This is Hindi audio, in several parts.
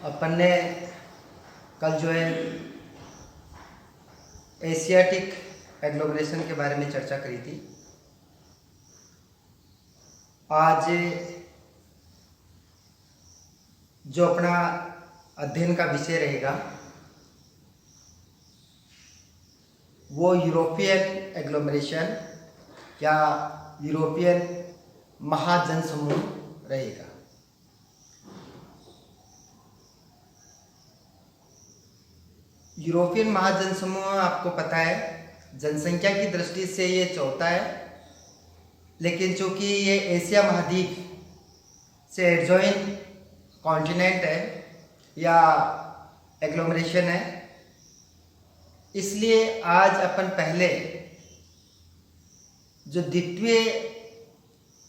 अपन ने कल जो है एशियाटिक एग्लोमरेशन के बारे में चर्चा करी थी। आज जो अपना अध्ययन का विषय रहेगा वो यूरोपियन एग्लोमरेशन या यूरोपियन महाजन समूह रहेगा। यूरोपियन महाजन समूह आपको पता है जनसंख्या की दृष्टि से ये चौथा है, लेकिन चूंकि ये एशिया महाद्वीप से एडजॉइन कॉन्टिनेंट है या एग्लोमरेशन है, इसलिए आज अपन पहले जो द्वितीय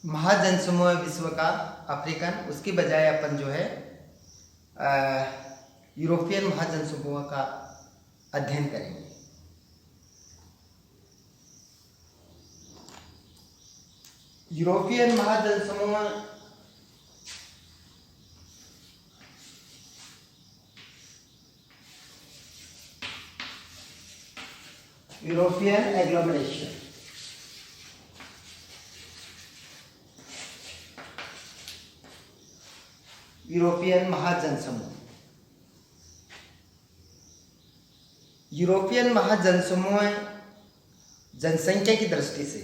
महाजन समूह है विश्व का अफ्रीकन, उसकी बजाय अपन जो है यूरोपियन महाजन समूह का अध्ययन करेंगे। यूरोपियन महाजन समूह यूरोपियन एग्लोमरेशन यूरोपियन महाजन समूह। यूरोपियन महाजन समूह जनसंख्या की दृष्टि से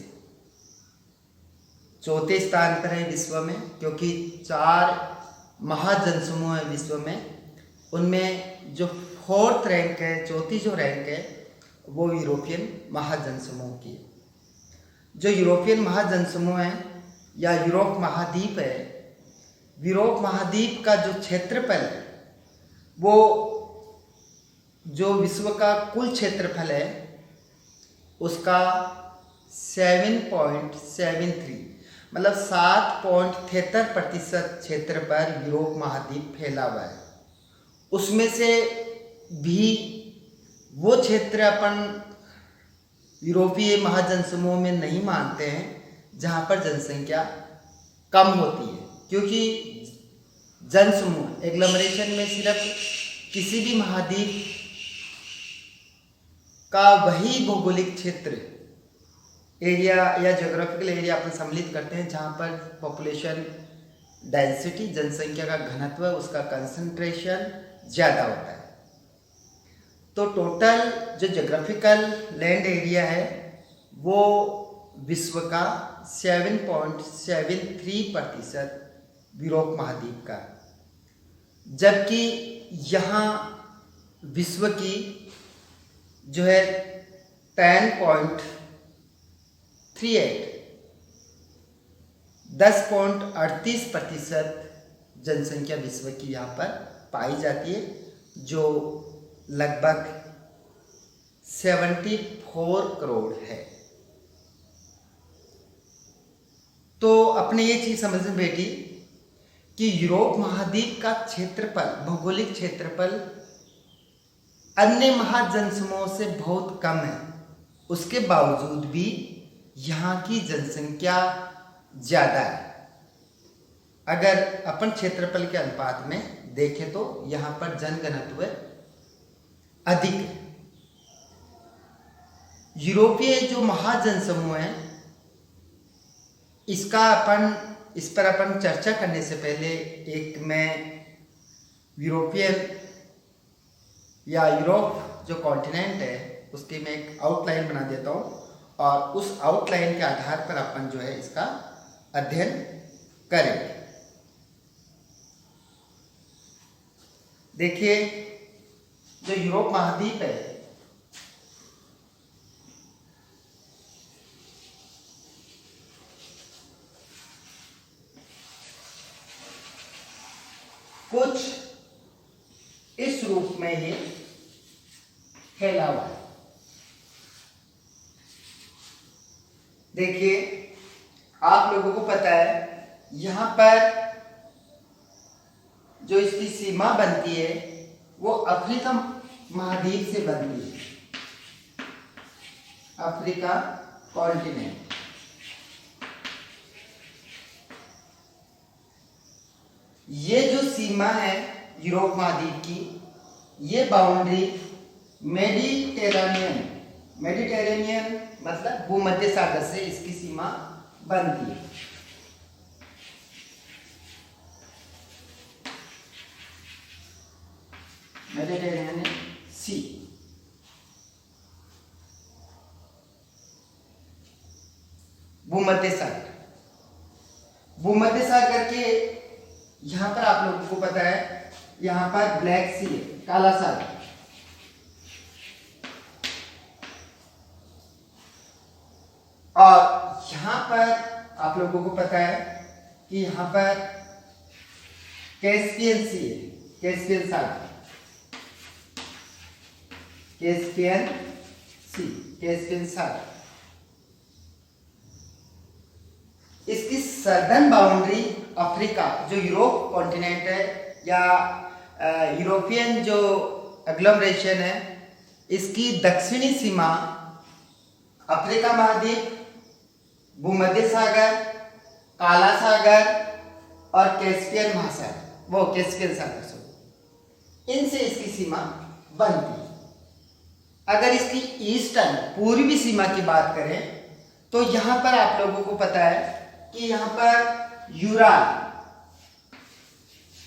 चौथे स्थान पर है विश्व में, क्योंकि 4 महाजन समूह है विश्व में। उनमें जो 4th रैंक है, चौथी जो रैंक है वो यूरोपियन महाजन समूह की है। जो यूरोपियन महाजन समूह है या यूरोप महाद्वीप है, यूरोप महाद्वीप का जो क्षेत्रफल है वो जो विश्व का कुल क्षेत्रफल है उसका 7.73 मतलब 7.73% क्षेत्र पर यूरोप महाद्वीप फैला हुआ है। उसमें से भी वो क्षेत्र अपन यूरोपीय महाजन समूह में नहीं मानते हैं जहाँ पर जनसंख्या कम होती है, क्योंकि जन समूह एग्लोमरेशन में सिर्फ किसी भी महाद्वीप का वही भौगोलिक क्षेत्र एरिया या ज्योग्राफिकल एरिया अपन सम्मिलित करते हैं जहाँ पर पॉपुलेशन डेंसिटी, जनसंख्या का घनत्व, उसका कंसंट्रेशन ज़्यादा होता है। तो टोटल जो ज्योग्राफिकल लैंड एरिया है वो विश्व का 7.73% यूरोप महाद्वीप का, जबकि यहाँ विश्व की जो है 10.38% जनसंख्या विश्व की यहाँ पर पाई जाती है, जो लगभग 74 करोड़ है। तो अपने ये चीज समझ में बैठी कि यूरोप महाद्वीप का क्षेत्रफल, भौगोलिक क्षेत्रफल अन्य महाजन समूह से बहुत कम है, उसके बावजूद भी यहाँ की जनसंख्या ज़्यादा है। अगर अपन क्षेत्रफल के अनुपात में देखें तो यहाँ पर जनघनत्व अधिक है। यूरोपीय जो महाजन समूह है इस पर अपन चर्चा करने से पहले एक मैं यूरोपियन या यूरोप जो कॉन्टिनेंट है उसकी मैं एक आउटलाइन बना देता हूँ, और उस आउटलाइन के आधार पर अपन जो है इसका अध्ययन करेंगे। देखिए, जो यूरोप महाद्वीप है कुछ इस रूप में ये फैला हुआ है। देखिए, आप लोगों को पता है यहाँ पर जो इसकी सीमा बनती है वो अफ्रीका महाद्वीप से बनती है, अफ्रीका कॉन्टिनेंट। ये जो सीमा है यूरोप महाद्वीप की, ये बाउंड्री मेडिटेरेनियन, मेडिटेरेनियन मतलब भूमध्य सागर से इसकी सीमा बनती है। मेडिटेरेनियन सी, भूमध्य सागर। भूमध्य सागर के यहां पर आप लोगों को पता है, यहां पर ब्लैक सी है, काला सागर। और यहां पर आप लोगों को पता है कि यहां पर कैस्पियन सी है, कैस्पियन सागर, कैस्पियन सी, कैस्पियन सागर। इसकी सर्दर्न बाउंड्री अफ्रीका, जो यूरोप कॉन्टिनेंट है या यूरोपियन जो एग्लोमरेशन है, इसकी दक्षिणी सीमा अफ्रीका महाद्वीप, भूमध्य सागर, काला सागर और कैस्पियन महासागर, वो कैस्पियन सागर से, इनसे इसकी सीमा बनती है। अगर इसकी ईस्टर्न पूर्वी सीमा की बात करें तो यहां पर आप लोगों को पता है कि यहां पर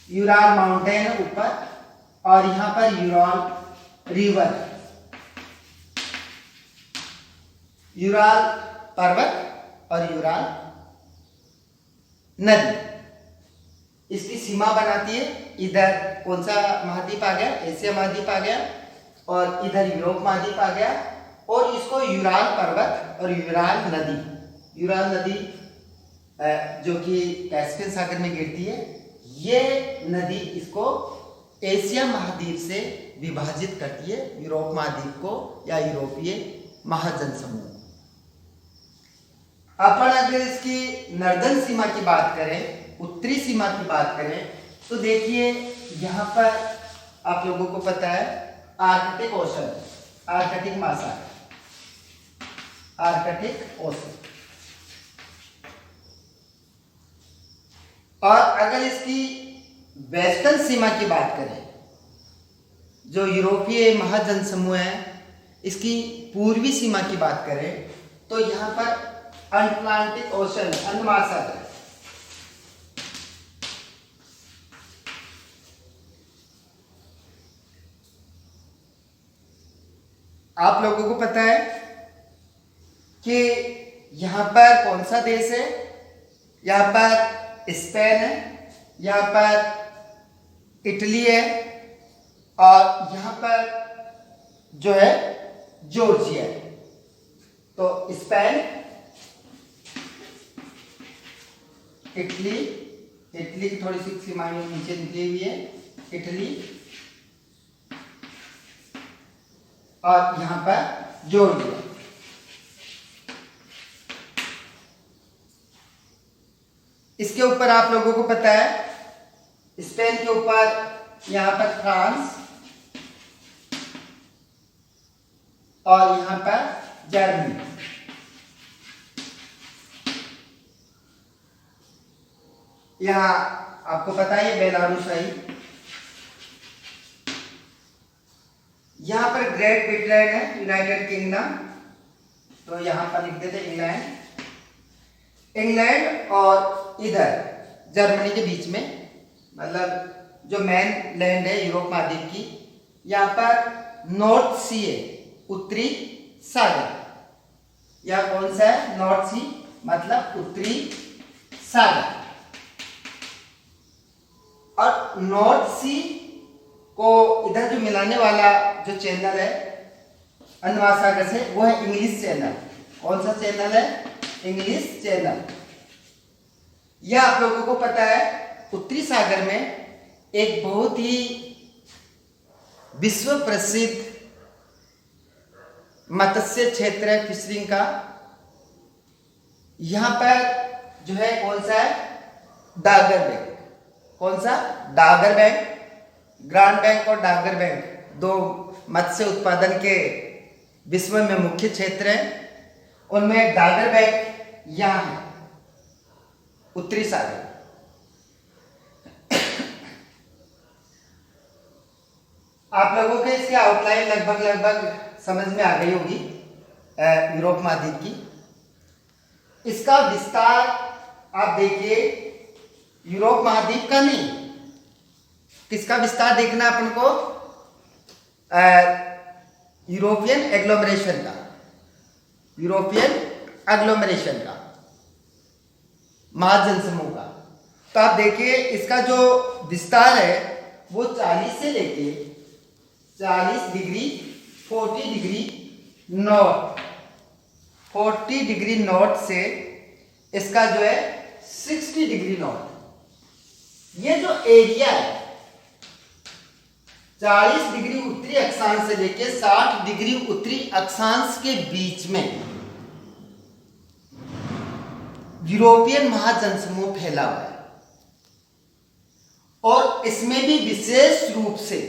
यूराल माउंटेन है ऊपर, और यहां पर यूराल रिवर, यूराल पर्वत और यूराल नदी इसकी सीमा बनाती है। इधर कौन सा महाद्वीप आ गया? एशिया महाद्वीप आ गया, और इधर यूरोप महाद्वीप आ गया, और इसको यूराल पर्वत और यूराल नदी जो कि कैस्पियन सागर में गिरती है, ये नदी इसको एशिया महाद्वीप से विभाजित करती है, यूरोप महाद्वीप को या यूरोपीय महाजन समूह। अपन अगर इसकी नॉर्दर्न सीमा की बात करें, उत्तरी सीमा की बात करें, तो देखिए यहां पर आप लोगों को पता है आर्कटिक ओशन, आर्कटिक महासागर, आर्कटिक ओशन। और अगर इसकी वेस्टर्न सीमा की बात करें, जो यूरोपीय महाजन समूह है, इसकी पूर्वी सीमा की बात करें तो यहां पर अटलांटिक ओशन, अंड महासागर, आप लोगों को पता है कि यहां पर कौन सा देश है? यहां पर स्पेन है, यहां पर इटली है, और यहां पर जो है जॉर्जिया है। तो स्पेन, इटली की थोड़ी सी सीमाएं नीचे निकली हुई है, इटली, और यहां पर जॉर्जिया। इसके ऊपर आप लोगों को पता है, स्पेन के ऊपर यहां पर फ्रांस, और यहां पर जर्मनी। यहां आपको पता है बेलारूस आई, यहां पर ग्रेट ब्रिटेन है, यूनाइटेड किंगडम, तो यहां पर लिख देते इंग्लैंड, और इधर जर्मनी के बीच में, मतलब जो मेन लैंड है यूरोप महाद्वीप की, यहां पर नॉर्थ सी है, उत्तरी सागर। यह कौन सा है? नॉर्थ सी मतलब उत्तरी सागर। और नॉर्थ सी को इधर जो मिलाने वाला जो चैनल है अंड महासागर से, वो है इंग्लिश चैनल। कौन सा चैनल है? English channel. यह आप लोगों को पता है उत्तरी सागर में एक बहुत ही विश्व प्रसिद्ध मत्स्य क्षेत्र है, फिशरिंग का। यहां पर जो है कौन सा है? डागर बैंक। कौन सा? डागर बैंक। ग्रांड बैंक और डागर बैंक दो मत्स्य उत्पादन के विश्व में मुख्य क्षेत्र हैं। उनमें डागर बैंक यहां है, उत्तरी सागर। आप लोगों के इसकी आउटलाइन लगभग समझ में आ गई होगी यूरोप महाद्वीप की। इसका विस्तार आप देखिए, यूरोप महाद्वीप का नहीं, किसका विस्तार देखना है अपन को, यूरोपियन एग्लोमरेशन का, यूरोपियन एग्लोमरेशन का, महाजनसमूह का। तो आप देखिए इसका जो विस्तार है वो 40 से लेके 40 degree 40 degree north, 40 degree north से इसका जो है 60 डिग्री नॉर्थ। ये जो एरिया है 40 डिग्री उत्तरी अक्षांश से लेके 60 डिग्री उत्तरी अक्षांश के बीच में यूरोपियन महाजनसमूह फैला हुआ है। और इसमें भी विशेष रूप से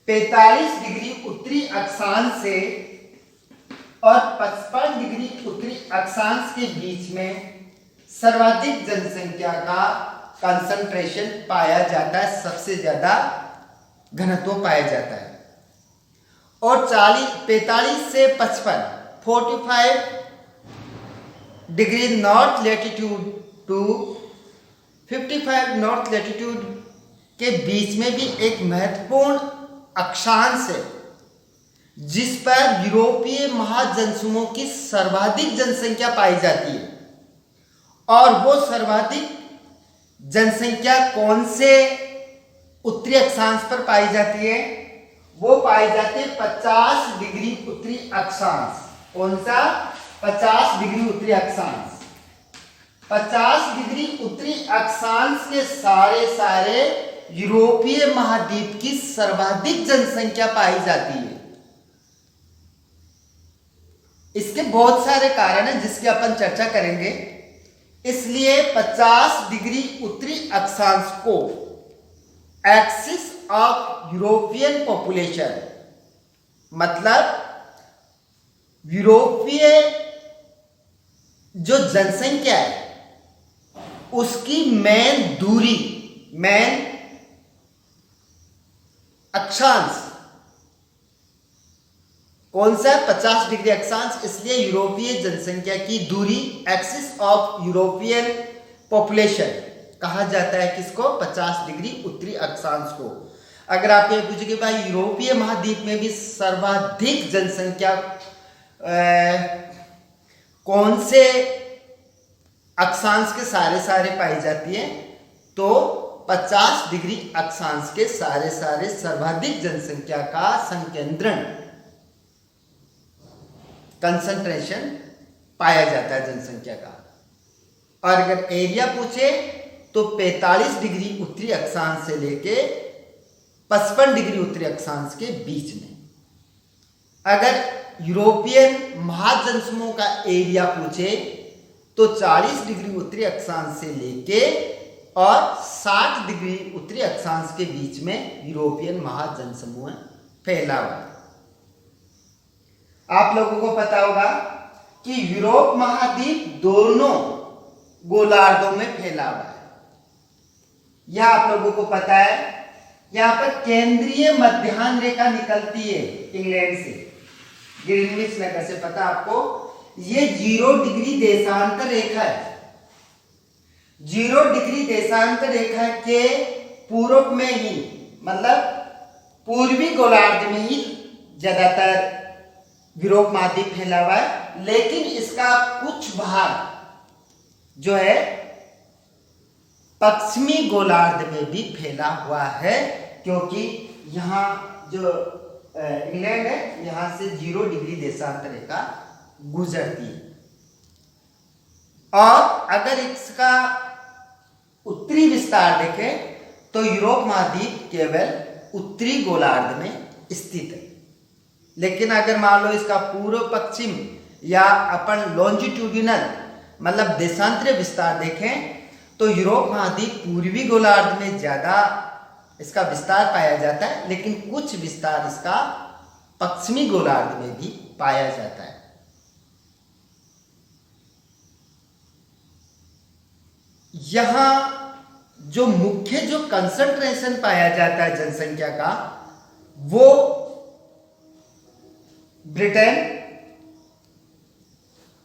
45 डिग्री उत्तरी अक्षांश से और 55 डिग्री उत्तरी अक्षांश के बीच में सर्वाधिक जनसंख्या का कंसंट्रेशन पाया जाता है, सबसे ज्यादा घनत्व पाया जाता है। और 45 से 55 45 degree north latitude to 55 north latitude के बीच में भी एक महत्वपूर्ण अक्षांश है जिस पर यूरोपीय महाजनसमूह की सर्वाधिक जनसंख्या पाई जाती है। और वो सर्वाधिक जनसंख्या कौन से उत्तरी अक्षांश पर पाई जाती है, वो पाई जाती है 50 डिग्री उत्तरी अक्षांश। कौन सा? 50 डिग्री उत्तरी अक्षांश। 50 डिग्री उत्तरी अक्षांश के सारे यूरोपीय महाद्वीप की सर्वाधिक जनसंख्या पाई जाती है। इसके बहुत सारे कारण हैं जिसकी अपन चर्चा करेंगे। इसलिए 50 डिग्री उत्तरी अक्षांश को एक्सिस ऑफ यूरोपियन पॉपुलेशन, मतलब यूरोपीय जो जनसंख्या है उसकी मेन दूरी, मेन अक्षांश कौन सा है? 50 डिग्री अक्षांश। इसलिए यूरोपीय जनसंख्या की दूरी, एक्सिस ऑफ यूरोपियन पॉपुलेशन कहा जाता है किसको? 50 डिग्री उत्तरी अक्षांश को। अगर आप ये पूछे कि भाई यूरोपीय महाद्वीप में भी सर्वाधिक जनसंख्या कौन से अक्षांश के सारे पाई जाती है, तो 50 डिग्री अक्षांश के सारे सर्वाधिक जनसंख्या का संकेंद्रण, कंसंट्रेशन पाया जाता है जनसंख्या का। और अगर एरिया पूछे तो 45 डिग्री उत्तरी अक्षांश से लेके 55 डिग्री उत्तरी अक्षांश के बीच में। अगर यूरोपियन महाजनसमूह का एरिया पूछे तो 40 डिग्री उत्तरी अक्षांश से लेके और 60 डिग्री उत्तरी अक्षांश के बीच में यूरोपियन महाजनसमूह फैला हुआ है। आप लोगों को पता होगा कि यूरोप महाद्वीप दोनों गोलार्धों में फैला हुआ है। यह आप लोगों को पता है। यहां पर केंद्रीय मध्याह्न रेखा निकलती है इंग्लैंड से, ग्रीनविच रेखा से, पता आपको। ये 0 डिग्री देशांतर रेखा है। 0 डिग्री देशांतर रेखा के पूर्व में ही, मतलब पूर्वी गोलार्ध में ही ज्यादातर यूरोप महाद्वीप फैला हुआ है। लेकिन इसका कुछ भाग जो है पश्चिमी गोलार्ध में भी फैला हुआ है, क्योंकि यहां जो इंग्लैंड है यहां से 0 डिग्री देशांतर रेखा गुजरती है। और अगर इसका उत्तरी विस्तार देखें तो यूरोप महाद्वीप केवल उत्तरी गोलार्ध में स्थित है। लेकिन अगर मान लो इसका पूर्व पश्चिम या अपन लॉन्जिट्यूडिनल मतलब देशांतरीय विस्तार देखें तो यूरोप महाद्वीप पूर्वी गोलार्ध में ज्यादा इसका विस्तार पाया जाता है, लेकिन कुछ विस्तार इसका पश्चिमी गोलार्ध में भी पाया जाता है। यहां जो मुख्य जो कंसंट्रेशन पाया जाता है जनसंख्या का, वो ब्रिटेन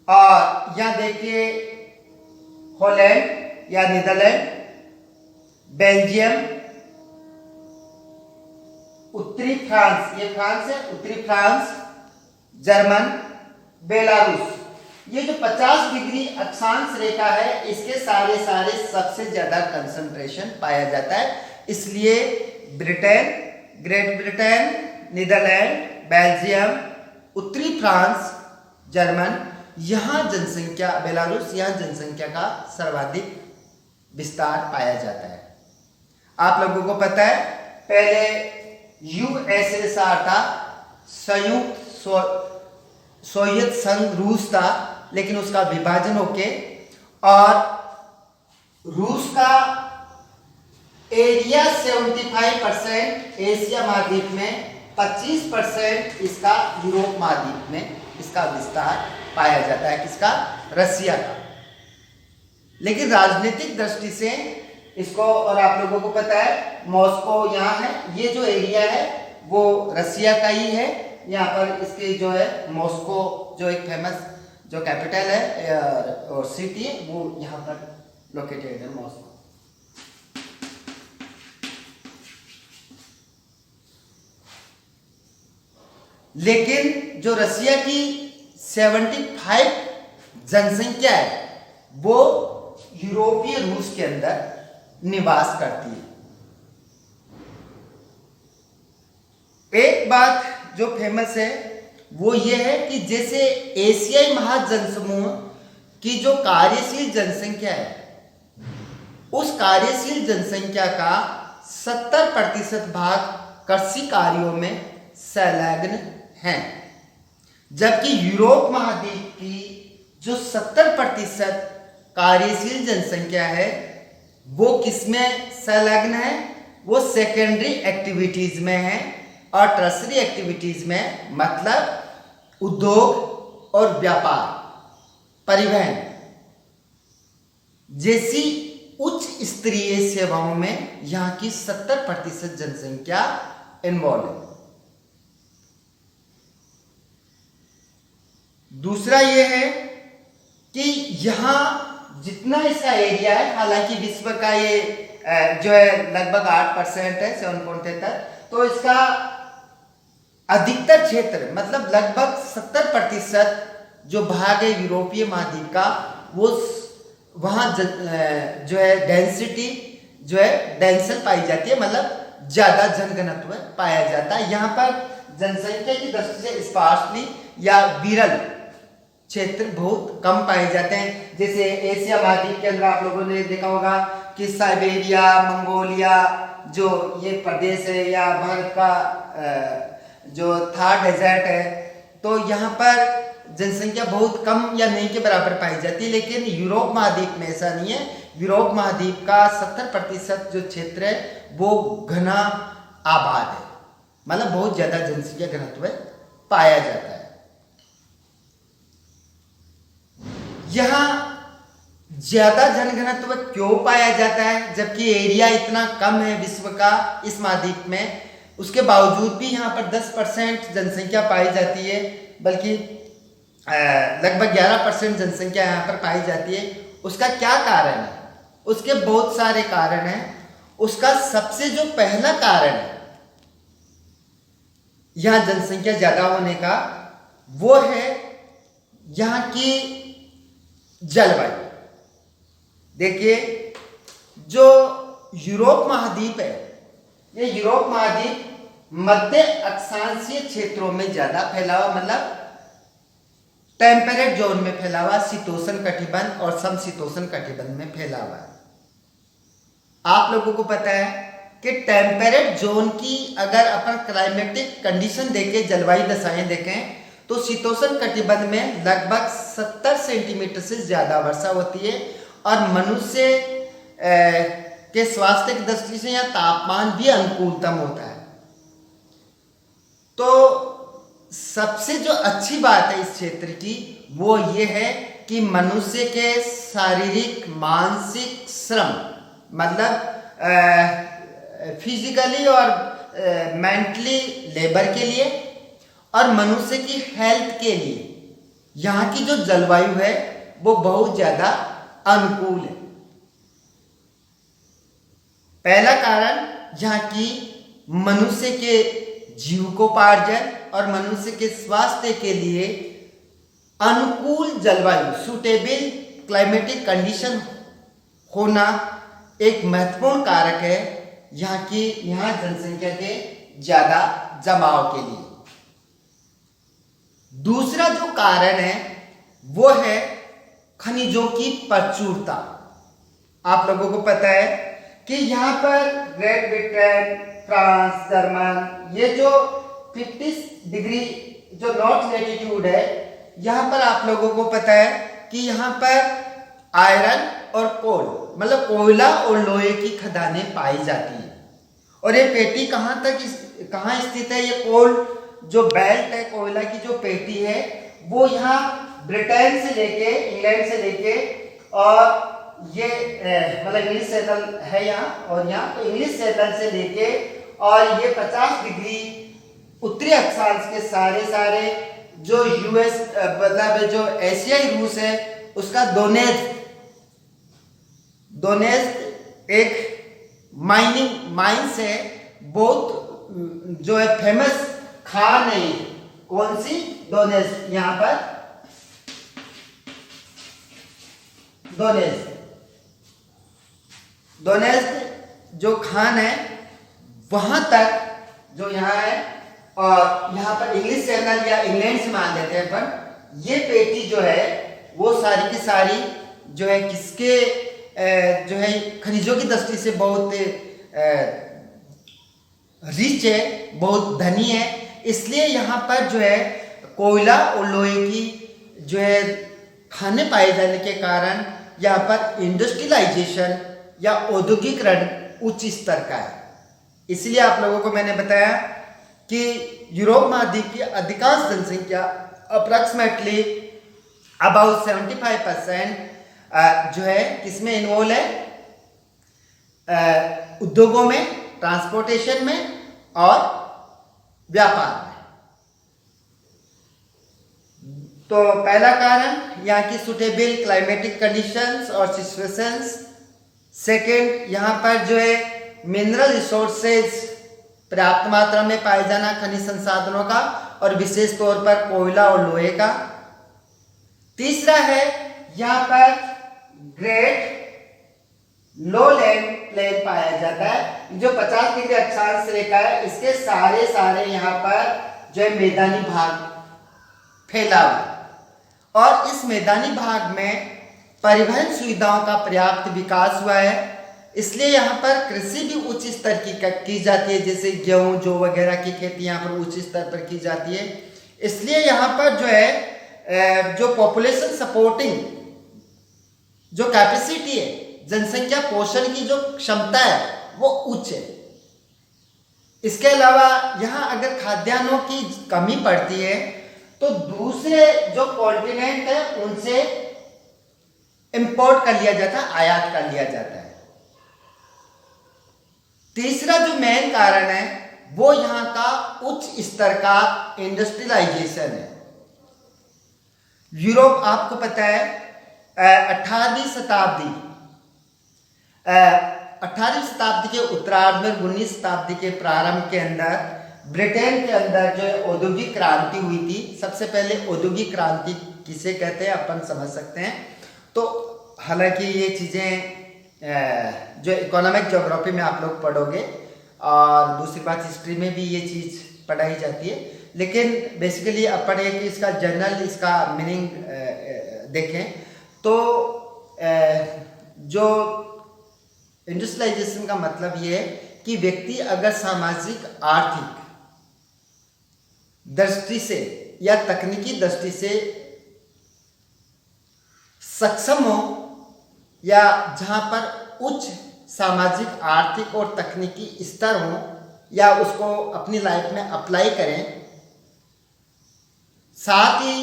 और यहां देखिए हॉलैंड या नीदरलैंड, बेल्जियम, उत्तरी फ्रांस, ये फ्रांस है, उत्तरी फ्रांस, जर्मन, बेलारूस। ये जो 50 डिग्री अक्षांश रेखा है, इसके सारे सबसे ज्यादा कंसंट्रेशन पाया जाता है। इसलिए Britain, Great Britain, Netherland, Belgium, उत्तरी फ्रांस, जर्मन, यहां जनसंख्या, बेलारूस, यहां जनसंख्या का सर्वाधिक विस्तार पाया जाता है। आप लोगों को पता है पहले यूएसएसआर था, संयुक्त सोवियत संघ रूस था, लेकिन उसका विभाजन होके और रूस का एरिया 75% एशिया महाद्वीप में, 25% इसका यूरोप महाद्वीप में इसका विस्तार पाया जाता है। किसका? रसिया का। लेकिन राजनीतिक दृष्टि से इसको, और आप लोगों को पता है मॉस्को यहाँ है, ये जो एरिया है वो रसिया का ही है। यहाँ पर इसके जो है मॉस्को, जो एक फेमस जो कैपिटल है और सिटी है, वो यहाँ पर लोकेटेड है, मॉस्को। लेकिन जो रसिया की 75 जनसंख्या है, वो यूरोपीय रूस के अंदर निवास करती है। एक बात जो फेमस है वो ये है कि जैसे एशियाई महाजनसमूह की जो कार्यशील जनसंख्या है, उस कार्यशील जनसंख्या का 70% भाग कृषि कार्यों में संलग्न हैं, जबकि यूरोप महाद्वीप की जो 70% कार्यशील जनसंख्या है वो किसमें संलग्न है? वो सेकेंडरी एक्टिविटीज में है और टर्सरी एक्टिविटीज में, मतलब उद्योग और व्यापार, परिवहन जैसी उच्च स्तरीय सेवाओं में यहाँ की 70% जनसंख्या इन्वॉल्व है। दूसरा यह है कि यहाँ जितना इसका एरिया है, हालांकि विश्व का ये जो है लगभग 8% है, 7.73, तो इसका अधिकतर क्षेत्र, मतलब लगभग 70% जो भाग है यूरोपीय महाद्वीप का, वो वहाँ जो है डेंसिटी जो है डेंसल पाई जाती है, मतलब ज्यादा जनघनत्व पाया जाता है। यहाँ पर जनसंख्या की दृष्टि से स्पार्सली या विरल क्षेत्र बहुत कम पाए जाते हैं। जैसे एशिया महाद्वीप के अंदर आप लोगों ने देखा होगा कि साइबेरिया, मंगोलिया जो ये प्रदेश है, या भारत का जो थार डेजर्ट है, तो यहाँ पर जनसंख्या बहुत कम या नहीं के बराबर पाई जाती है। लेकिन यूरोप महाद्वीप में ऐसा नहीं है। यूरोप महाद्वीप का 70% जो क्षेत्र है वो घना आबाद है, मतलब बहुत ज्यादा जनसंख्या घनत्व पाया जाता है। यहाँ ज्यादा जनघनत्व क्यों पाया जाता है, जबकि एरिया इतना कम है विश्व का इस महाद्वीप में? उसके बावजूद भी यहाँ पर 10% जनसंख्या पाई जाती है, बल्कि लगभग 11% जनसंख्या यहाँ पर पाई जाती है। उसका क्या कारण है? उसके बहुत सारे कारण हैं। उसका सबसे जो पहला कारण है यहाँ जनसंख्या ज्यादा होने का, वो है यहाँ की जलवायु। देखिए, जो यूरोप महाद्वीप है, ये यूरोप महाद्वीप मध्य अक्षांशीय क्षेत्रों में ज्यादा फैला हुआ, मतलब टेम्परेट जोन में फैला हुआ, शीतोष्ण कटिबंध और समशीतोष्ण कटिबंध में फैला हुआ है। आप लोगों को पता है कि टेम्परेट जोन की अगर अपन क्लाइमेटिक कंडीशन देखें, जलवायु दशाएं देखें, तो शीतोष्ण कटिबंध में लगभग 70 सेंटीमीटर से ज्यादा वर्षा होती है और मनुष्य के स्वास्थ्य की दृष्टि से यहाँ तापमान भी अनुकूलतम होता है। तो सबसे जो अच्छी बात है इस क्षेत्र की वो ये है कि मनुष्य के शारीरिक मानसिक श्रम मतलब फिजिकली और मेंटली लेबर के लिए और मनुष्य की हेल्थ के लिए यहाँ की जो जलवायु है वो बहुत ज्यादा अनुकूल है। पहला कारण यहाँ की मनुष्य के जीविकोपार्जन और मनुष्य के स्वास्थ्य के लिए अनुकूल जलवायु, सुटेबल क्लाइमेटिक कंडीशन होना एक महत्वपूर्ण कारक है यहाँ जनसंख्या के ज्यादा जमाव के लिए। दूसरा जो कारण है वो है खनिजों की प्रचुरता। आप लोगों को पता है कि यहाँ पर ग्रेट ब्रिटेन, फ्रांस, जर्मन, ये जो 50 डिग्री जो नॉर्थ लैटिट्यूड है, यहाँ पर आप लोगों को पता है कि यहाँ पर आयरन और कोल मतलब कोयला और लोहे की खदानें पाई जाती है। और ये पेटी कहाँ स्थित है? ये कोल जो बेल्ट है, कोयला की जो पेटी है, वो यहाँ ब्रिटेन से लेके, इंग्लैंड से लेके, और ये मतलब इंग्लिश चैनल है यहाँ, और यहाँ तो इंग्लिश चैनल से लेके और ये 50 डिग्री उत्तरी अक्षांश के सारे जो यूएस मतलब जो एशियाई रूस है उसका दोनेत्स्क एक माइंस है, बहुत जो है फेमस खान है। कौन सी? दोनेत्स्क। यहाँ पर दोनेत्स्क जो खान है वहां तक जो यहाँ है, और यहाँ पर इंग्लिश चैनल या इंग्लैंड से मान लेते हैं अपन, ये पेटी जो है वो सारी की सारी जो है किसके जो है खनिजों की दृष्टि से बहुत रिच है, बहुत धनी है। इसलिए यहाँ पर जो है कोयला और लोहे की जो है खाने पाए जाने के कारण यहाँ पर इंडस्ट्रियलाइजेशन या औद्योगिकरण उच्च स्तर का है। इसलिए आप लोगों को मैंने बताया कि यूरोप महाद्वीप की अधिकांश जनसंख्या अप्रॉक्सीमेटली अबाउट 75% जो है किसमें इन्वॉल्व है? उद्योगों में, ट्रांसपोर्टेशन में और व्यापार में। तो पहला कारण यहाँ की सुटेबल क्लाइमेटिक कंडीशंस और सिचुएशंस। सेकंड, यहाँ पर जो है मिनरल रिसोर्सेज पर्याप्त मात्रा में पाए जाना खनिज संसाधनों का, और विशेष तौर पर कोयला और लोहे का। तीसरा है यहाँ पर ग्रेट लोलैंड प्लेन पाया जाता है, जो 50 डिग्री अक्षांश रेखा है, इसके सारे यहाँ पर जो है मैदानी भाग फैला हुआ, और इस मैदानी भाग में परिवहन सुविधाओं का पर्याप्त विकास हुआ है। इसलिए यहाँ पर कृषि भी उच्च स्तर की जाती है, जैसे गेहूं जौ वगैरह की खेती यहाँ पर उच्च स्तर पर की जाती है। इसलिए यहाँ पर जो है जो पॉपुलेशन सपोर्टिंग जो कैपेसिटी है, जनसंख्या पोषण की जो क्षमता है वो उच्च है। इसके अलावा यहाँ अगर खाद्यान्नों की कमी पड़ती है तो दूसरे जो कॉन्टिनेंट है उनसे इंपोर्ट कर लिया जाता है, आयात कर लिया जाता है। तीसरा जो मेन कारण है वो यहाँ का उच्च स्तर का इंडस्ट्रियलाइजेशन है। यूरोप आपको पता है 18वीं शताब्दी के उत्तरार्ध में 19वीं शताब्दी के प्रारंभ के अंदर ब्रिटेन के अंदर जो औद्योगिक क्रांति हुई थी। सबसे पहले औद्योगिक क्रांति किसे कहते हैं अपन समझ सकते हैं। तो हालांकि ये चीज़ें जो इकोनॉमिक ज्योग्राफी में आप लोग पढ़ोगे, और दूसरी बात हिस्ट्री में भी ये चीज़ पढ़ाई जाती है, लेकिन बेसिकली अपन एक इसका जनरल इसका मीनिंग देखें तो जो इंडस्ट्रियलाइजेशन का मतलब ये है कि व्यक्ति अगर सामाजिक आर्थिक दृष्टि से या तकनीकी दृष्टि से सक्षम हो, या जहां पर उच्च सामाजिक आर्थिक और तकनीकी स्तर हो, या उसको अपनी लाइफ में अप्लाई करें, साथ ही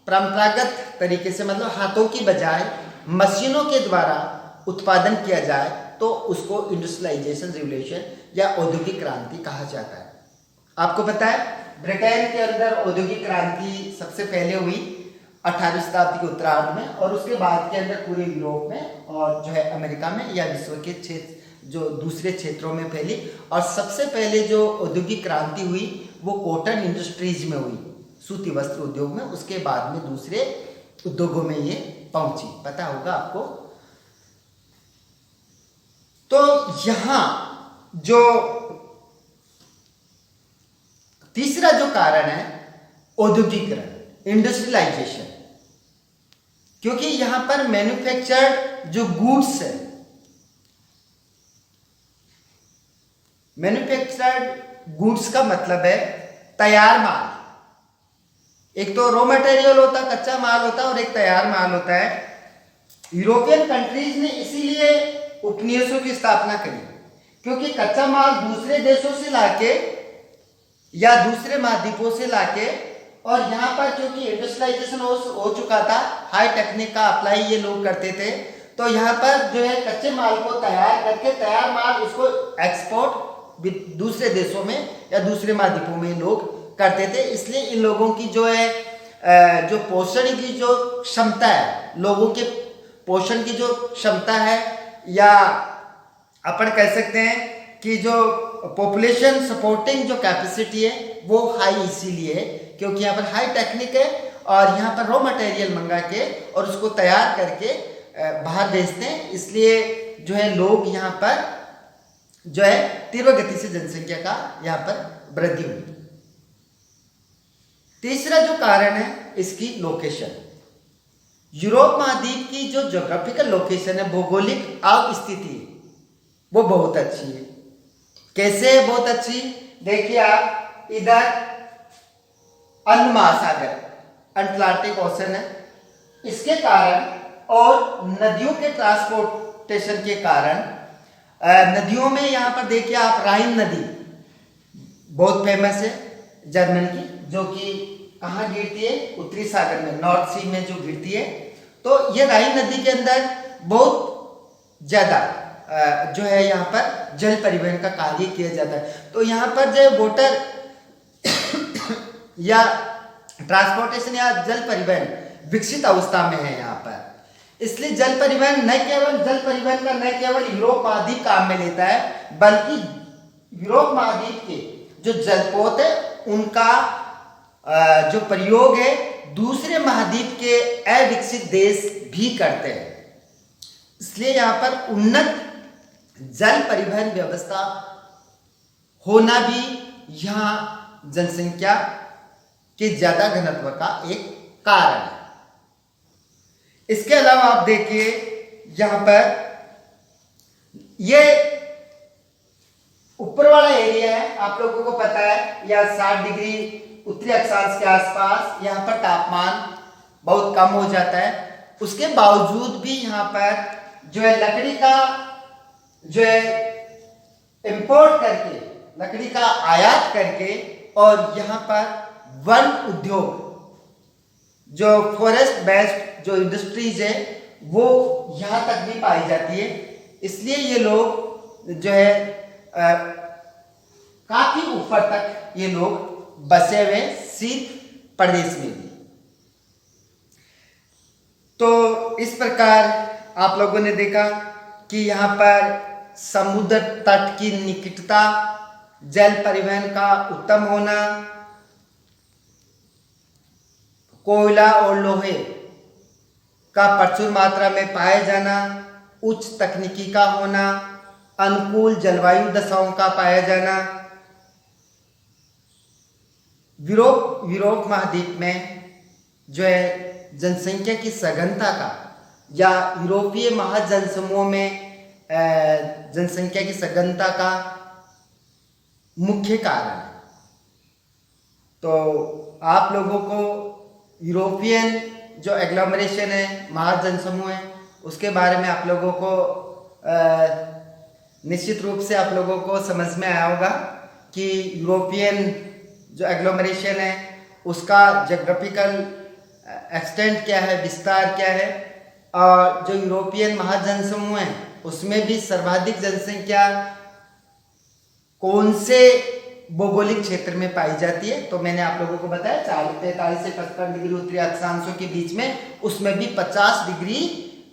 परंपरागत तरीके से मतलब हाथों की बजाय मशीनों के द्वारा उत्पादन किया जाए, तो उसको इंडस्ट्रियलाइजेशन रिवोल्यूशन या औद्योगिक क्रांति कहा जाता है। आपको पता है ब्रिटेन के अंदर औद्योगिक क्रांति सबसे पहले हुई 18वीं शताब्दी के उत्तरार्ध में, और उसके बाद के अंदर पूरे यूरोप में और जो है अमेरिका में या विश्व के क्षेत्र जो दूसरे क्षेत्रों में फैली। और सबसे पहले जो औद्योगिक क्रांति हुई वो कॉटन इंडस्ट्रीज में हुई, सूती वस्त्र उद्योग में। उसके बाद में दूसरे उद्योगों में ये पहुंची, पता होगा आपको। तो यहां जो तीसरा जो कारण है औद्योगिकरण, इंडस्ट्रियलाइजेशन, क्योंकि यहां पर मैन्युफैक्चर्ड जो गुड्स है, मैन्युफैक्चर्ड गुड्स का मतलब है तैयार माल। एक तो रॉ मटेरियल होता है, कच्चा माल होता है, और एक तैयार माल होता है। यूरोपियन कंट्रीज ने इसीलिए उपनिवेशों की स्थापना करी, क्योंकि कच्चा माल दूसरे देशों से लाके या दूसरे महाद्वीपों से लाके, और यहाँ पर क्योंकि इंडस्ट्रियलाइजेशन हो चुका था, हाई टेक्निक का अप्लाई ये लोग करते थे, तो यहाँ पर जो है कच्चे माल को तैयार करके तैयार माल उसको एक्सपोर्ट दूसरे देशों में या दूसरे महाद्वीपों में लोग करते थे। इसलिए इन लोगों की जो है जो पोषण की जो क्षमता है, लोगों के पोषण की जो क्षमता है, या अपन कह सकते हैं कि जो पॉपुलेशन सपोर्टिंग जो कैपेसिटी है वो हाई इसीलिए है क्योंकि यहाँ पर हाई टेक्निक है, और यहाँ पर रॉ मटेरियल मंगा के और उसको तैयार करके बाहर भेजते हैं। इसलिए जो है लोग यहाँ पर जो है तीव्र गति से जनसंख्या का यहाँ पर वृद्धि हुई। तीसरा जो कारण है इसकी लोकेशन। यूरोप महाद्वीप की जो ज्योग्राफिकल लोकेशन है, भौगोलिक अवस्थिति, वो बहुत अच्छी है। कैसे बहुत अच्छी? देखिए आप, इधर अंड महासागर, अटलांटिक ओशन है, इसके कारण और नदियों के ट्रांसपोर्टेशन के कारण, नदियों में यहाँ पर देखिए आप, राइन नदी बहुत फेमस है जर्मन की, जो कि कहाँ गिरती है? उत्तरी सागर में, नॉर्थ सी में जो गिरती है। तो ये राइन नदी के अंदर बहुत ज्यादा जो है यहाँ पर जल परिवहन का कार्य किया जाता है। तो यहाँ पर जो वाटर या ट्रांसपोर्टेशन या जल परिवहन विकसित अवस्था में है यहाँ पर। इसलिए जल परिवहन का न केवल यूरोप महाद्वीप काम में लेता है, बल्कि यूरोप महाद्वीप के जो जलपोत है उनका जो प्रयोग है दूसरे महाद्वीप के अविकसित देश भी करते हैं। इसलिए यहाँ पर उन्नत जल परिवहन व्यवस्था होना भी यहाँ जनसंख्या के ज्यादा घनत्व का एक कारण है। इसके अलावा आप देखिए यहाँ पर ये ऊपर वाला एरिया है, आप लोगों को पता है, या 60 डिग्री उत्तरी अक्षांश के आसपास यहाँ पर तापमान बहुत कम हो जाता है। उसके बावजूद भी यहाँ पर जो है लकड़ी का जो है इंपोर्ट करके, लकड़ी का आयात करके, और यहाँ पर वन उद्योग, जो फॉरेस्ट बेस्ड जो इंडस्ट्रीज है वो यहाँ तक भी पाई जाती है। इसलिए ये लोग जो है काफी ऊपर तक ये लोग बसे हुए शीत प्रदेश में भी। तो इस प्रकार आप लोगों ने देखा कि यहाँ पर समुद्र तट की निकटता, जल परिवहन का उत्तम होना, कोयला और लोहे का प्रचुर मात्रा में पाया जाना, उच्च तकनीकी का होना, अनुकूल जलवायु दशाओं का पाया जाना, यूरोप महाद्वीप में जो है जनसंख्या की सघनता का, या यूरोपीय महाजनसमूह में जनसंख्या की सघनता का मुख्य कारण है। तो आप लोगों को यूरोपियन जो एग्लोमरेशन है, महाजनसमूह है, उसके बारे में आप लोगों को निश्चित रूप से आप लोगों को समझ में आया होगा कि यूरोपियन जो एग्लोमरेशन है उसका ज्योग्राफिकल एक्सटेंट क्या है, विस्तार क्या है, और जो यूरोपियन महाजनसमूह है उसमें भी सर्वाधिक जनसंख्या कौन से भौगोलिक क्षेत्र में पाई जाती है? तो मैंने आप लोगों को बताया 43 से 55 डिग्री उत्तरी अक्षांशों के बीच में, उसमें भी 50 डिग्री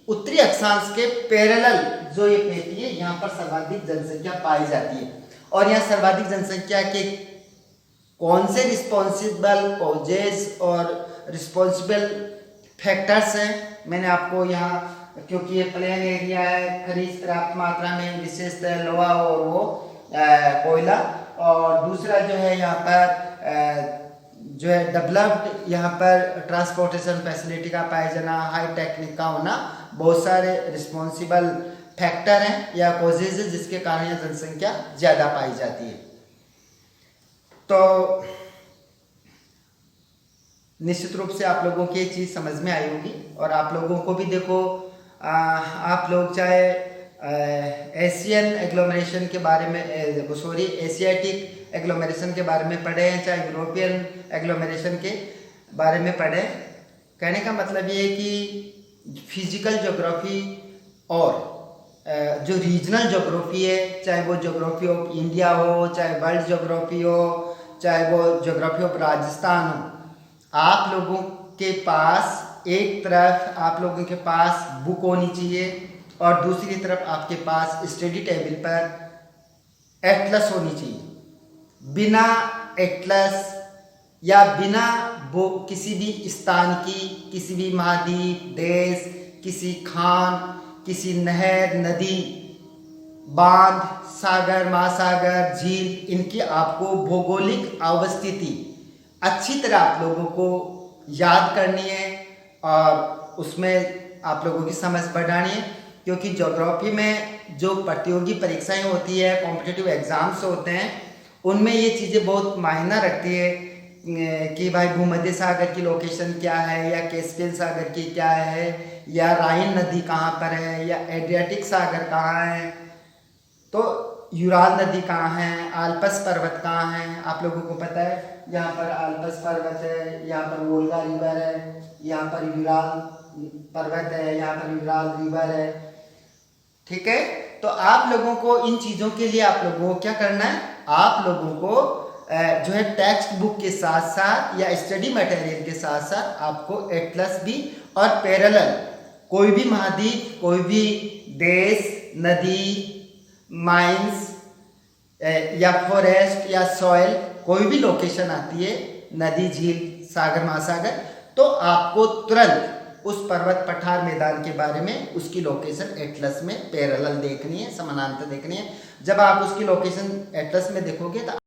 उत्तरी अक्षांश के पैरेलल जो ये प्लेटी है, यहाँ पर सर्वाधिक जनसंख्या पाई जाती है। और यहाँ सर्वाधिक जनसंख्या के कौन से रिस्पॉन्सिबल कॉजेज और रिस्पॉन्सिबल फैक्टर्स हैं, मैंने आपको यहाँ, क्योंकि ये प्लेन एरिया है, खनिज पर्याप्त मात्रा में विशेषतः लोहा और वो कोयला, और दूसरा जो है यहाँ पर जो है डेवलप्ड यहाँ पर ट्रांसपोर्टेशन फैसिलिटी का पाया जाना, हाई टेक्निक का होना, बहुत सारे रिस्पॉन्सिबल फैक्टर हैं या कॉजेज है जिसके कारण यह जनसंख्या ज़्यादा पाई जाती है। तो निश्चित रूप से आप लोगों की ये चीज़ समझ में आई होगी। और आप लोगों को भी देखो, आप लोग चाहे एशियन एग्लोमरेशन के बारे में एशियाटिक एग्लोमरेशन के बारे में पढ़े हैं, चाहे यूरोपियन एग्लोमरेशन के बारे में पढ़े। कहने का मतलब ये है कि फिजिकल ज्योग्राफी और जो रीजनल ज्योग्राफी है, चाहे वो ज्योग्राफी ऑफ इंडिया हो, चाहे वर्ल्ड ज्योग्राफी हो, चाहे वो ज्योग्राफी ऑफ राजस्थान हो, आप लोगों के पास एक तरफ आप लोगों के पास बुक होनी चाहिए और दूसरी तरफ आपके पास स्टडी टेबल पर एटलस होनी चाहिए। बिना एटलस या बिना वो किसी भी स्थान की, किसी भी महाद्वीप, देश, किसी खान, किसी नहर, नदी, बांध, सागर, महासागर, झील, इनकी आपको भौगोलिक अवस्थिति अच्छी तरह आप लोगों को याद करनी है और उसमें आप लोगों की समझ बढ़ानी है। क्योंकि ज्योग्राफी में जो प्रतियोगी परीक्षाएं होती है, कॉम्पिटिटिव एग्जाम्स होते हैं, उनमें ये चीज़ें बहुत मायना रखती है कि भाई भूमध्य सागर की लोकेशन क्या है, या कैस्पियन सागर की क्या है, या राइन नदी कहाँ पर है, या एड्रियाटिक सागर कहाँ है, तो यूराल नदी कहाँ है, आल्पस पर्वत कहाँ है, आप लोगों को पता है यहाँ पर आल्पस पर्वत है, यहाँ पर वोल्गा रिवर है, यहाँ पर यूराल पर्वत है, यहाँ पर यूराल रिवर है। ठीक है, तो आप लोगों को इन चीज़ों के लिए आप लोगों को क्या करना है, आप लोगों को जो है टेक्स्ट बुक के साथ साथ या स्टडी मटेरियल के साथ साथ आपको एटलस भी और पैरेलल कोई भी महाद्वीप, कोई भी देश, नदी, माइंस या फॉरेस्ट या सॉइल, कोई भी लोकेशन आती है, नदी, झील, सागर, महासागर, तो आपको तुरंत उस पर्वत पठार मैदान के बारे में उसकी लोकेशन एटलस में पैरेलल देखनी है, समानांतर देखनी है। जब आप उसकी लोकेशन एटलस में देखोगे तो